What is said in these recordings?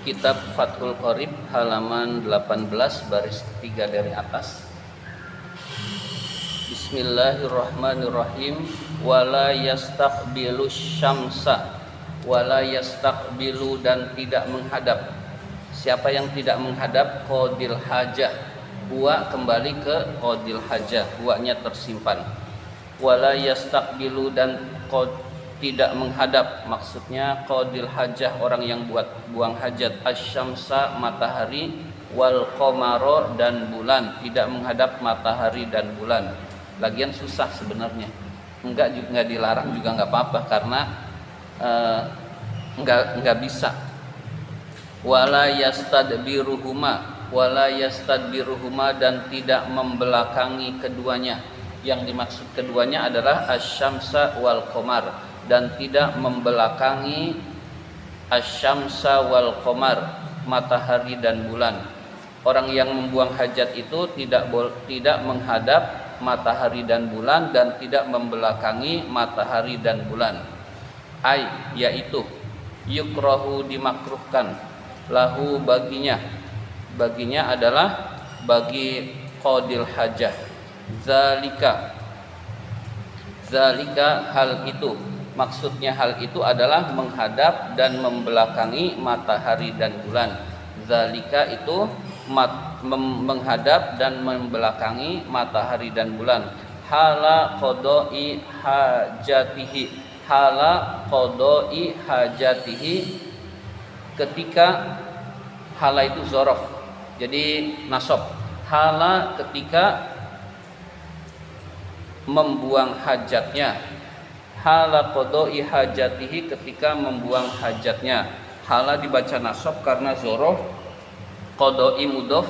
kitab Fathul Qorib halaman 18 baris ketiga dari atas. Bismillahirrahmanirrahim. Wala yastaqbilu syamsa, wala yastaqbilu, dan tidak menghadap. Siapa yang tidak menghadap? Qadil hajah. Huwa kembali ke qadil hajah, huwanya tersimpan. Wala yastaqbilu, dan tidak menghadap, maksudnya qadil hajah, orang yang buang hajat. Asyamsa, matahari. Wal qamara, dan bulan. Tidak menghadap matahari dan bulan. Lagian susah sebenarnya, enggak dilarang juga enggak apa-apa, karena enggak bisa. Wala yastadbiruhuma, dan tidak membelakangi keduanya. Yang dimaksud keduanya adalah asyamsa wal qamar, dan tidak membelakangi asyamsa wal qamar, matahari dan bulan. Orang yang membuang hajat itu tidak menghadap matahari dan bulan, dan tidak membelakangi matahari dan bulan. Yaitu yukrahu, dimakruhkan, lahu, baginya adalah bagi qadil hajah. Zalika, hal itu, maksudnya hal itu adalah menghadap dan membelakangi matahari dan bulan. Zalika itu menghadap dan membelakangi matahari dan bulan. Hala qadai hajatihi, ketika hala itu zorof, jadi nasab. Hala ketika membuang hajatnya. Hala qadai hajatihi, ketika membuang hajatnya. Hala dibaca nasab karena zorof. Qadai mudhof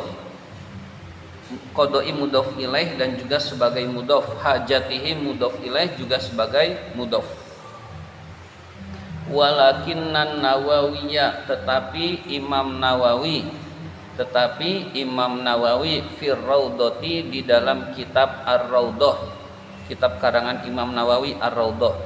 ilaih dan juga sebagai mudhof. Hajatihi mudhof ilaih juga sebagai mudhof. Walakinnan Nawawiyya, tetapi Imam Nawawi fir raudhati, di dalam kitab Ar-Raudhah, kitab karangan Imam Nawawi Ar-Raudhah.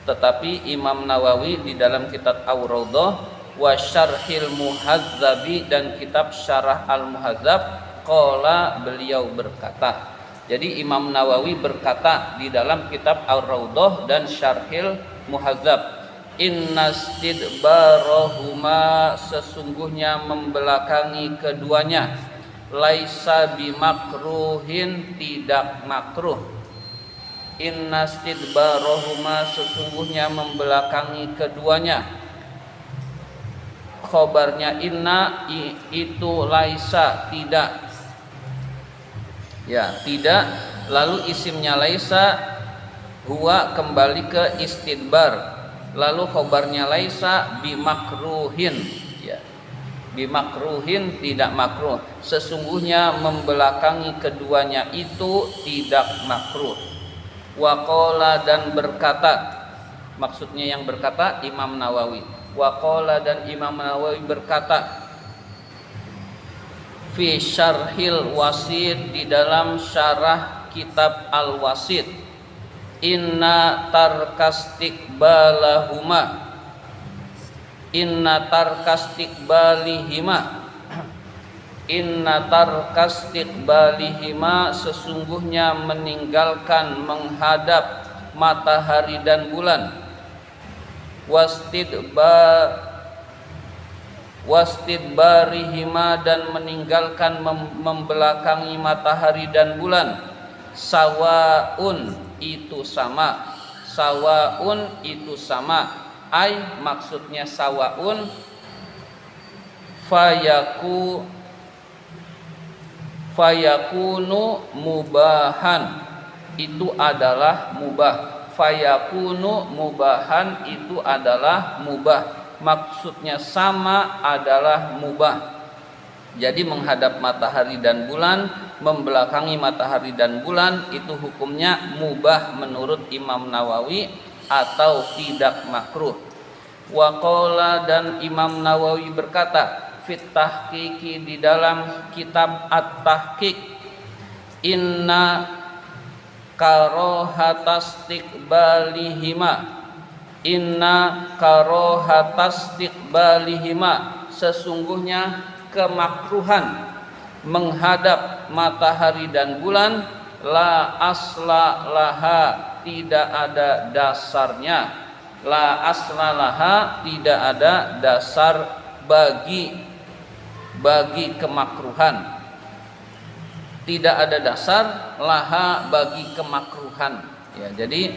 Tetapi Imam Nawawi di dalam kitab Ar-Raudhah wa syarhil muhazzabi, dan kitab syarah al-muhazzab, qala, beliau berkata. Jadi Imam Nawawi berkata di dalam kitab Ar-Raudhah dan syarhil muhazzab, innastidbarahuma, sesungguhnya membelakangi keduanya, laisa bimakruhin, tidak makruh. Innastidbarahuma, sesungguhnya membelakangi keduanya. Khobarnya inna itu laisa, tidak, ya tidak. Lalu isimnya laisa, huwa kembali ke istidbar. Lalu khobarnya laisa bimakruhin, ya, bimakruhin, tidak makruh. Sesungguhnya membelakangi keduanya itu tidak makruh. Waqala, dan berkata, maksudnya yang berkata Imam Nawawi. Waqala, dan Imam Nawawi berkata fi syarhil wasid, di dalam syarah kitab al-wasid, inna tarkastikbalihima, sesungguhnya meninggalkan menghadap matahari dan bulan. Wastidbarihima, dan meninggalkan membelakangi matahari dan bulan. Sawaun, itu sama. Sawaun, itu sama. Maksudnya sawaun, fayakunu mubahan, itu adalah mubah. Fayakunu mubahan, itu adalah mubah. Maksudnya sama, adalah mubah. Jadi menghadap matahari dan bulan, membelakangi matahari dan bulan, itu hukumnya mubah menurut Imam Nawawi, atau tidak makruh. Waqala, dan Imam Nawawi berkata fit tahqiqi, di dalam kitab At-Tahqiq, inna karohatastiqbalihima, inna karohatastiqbalihima, sesungguhnya kemakruhan menghadap matahari dan bulan la asla laha, tidak ada dasarnya. La asla laha, tidak ada dasar bagi kemakruhan. Tidak ada dasar laha bagi kemakruhan. Ya, jadi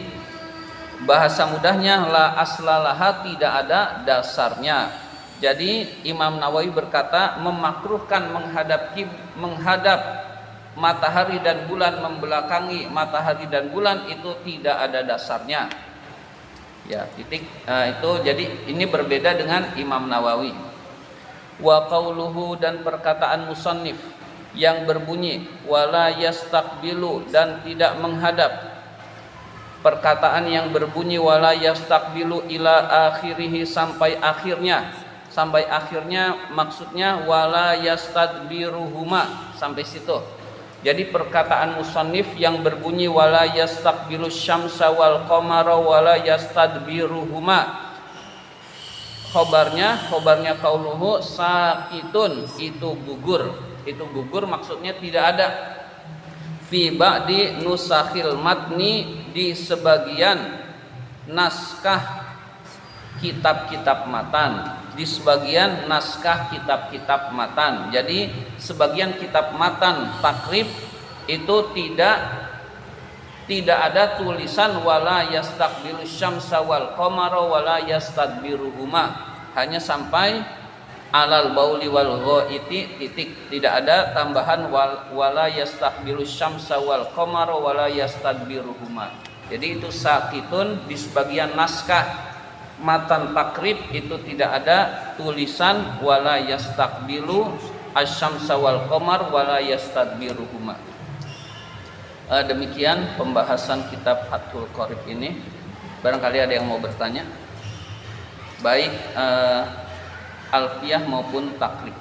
bahasa mudahnya la asla laha, tidak ada dasarnya. Jadi Imam Nawawi berkata memakruhkan menghadap matahari dan bulan, membelakangi matahari dan bulan itu tidak ada dasarnya. Ya, titik. Itu jadi ini berbeda dengan Imam Nawawi. Wa qauluhu, dan perkataan musannif yang berbunyi wala yastaqbilu, dan tidak menghadap. Perkataan yang berbunyi wala yastaqbilu ila akhirih, sampai akhirnya maksudnya wala yastadbiruhuma, sampai situ. Jadi perkataan musannif yang berbunyi wala yastaqbilu syamsa wal qamara wala yastadbiruhuma, khobarnya qauluhu saqitun, itu gugur maksudnya tidak ada. Fi ba'di nusakhil matni, di sebagian naskah kitab-kitab matan, di sebagian naskah kitab-kitab matan. Jadi sebagian kitab matan takrib itu tidak ada tulisan wala yastaqbilu syamsa wal qamara wala yastadbiruhuma, hanya sampai alal bauli wal ghaiti, titik. Tidak ada tambahan wala yastaqbilu syamsa wal qamara wala yastadbiruhuma. Jadi itu sakitun, di sebagian naskah matan takrib itu tidak ada tulisan wala yastaqbilu asyamsa wal qamar wala yastadbiruhuma. Demikian pembahasan kitab Fathul Qorib ini. Barangkali ada yang mau bertanya, baik alfiyah maupun takrib.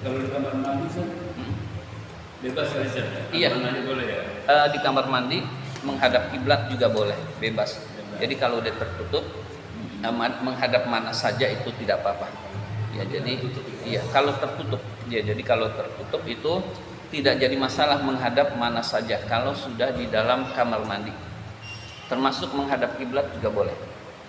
Kalau di kamar mandi bebas saja. Iya. Mandi boleh ya? Di kamar mandi menghadap kiblat juga boleh, bebas. Jadi kalau udah tertutup, menghadap mana saja itu tidak apa-apa. Ya, jadi iya, kalau tertutup. Ya, jadi kalau tertutup itu tidak jadi masalah menghadap mana saja kalau sudah di dalam kamar mandi. Termasuk menghadap kiblat juga boleh.